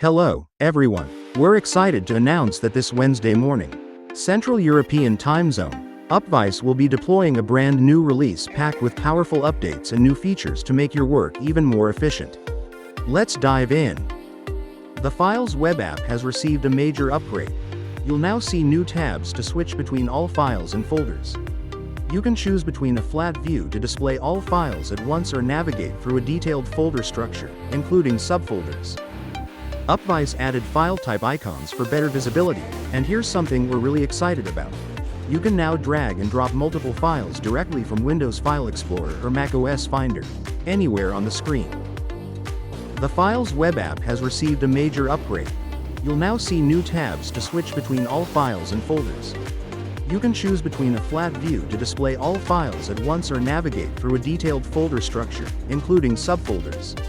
Hello, everyone. We're excited to announce that this Wednesday morning, Central European Time Zone, Upvise will be deploying a brand new release packed with powerful updates and new features to make your work even more efficient. Let's dive in. The Files web app has received a major upgrade. You'll now see new tabs to switch between all files and folders. You can choose between a flat view to display all files at once or navigate through a detailed folder structure, including subfolders. Upvise added file type icons for better visibility, and here's something we're really excited about. You can now drag and drop multiple files directly from Windows File Explorer or macOS Finder, anywhere on the screen. The Files web app has received a major upgrade. You'll now see new tabs to switch between all files and folders. You can choose between a flat view to display all files at once or navigate through a detailed folder structure, including subfolders.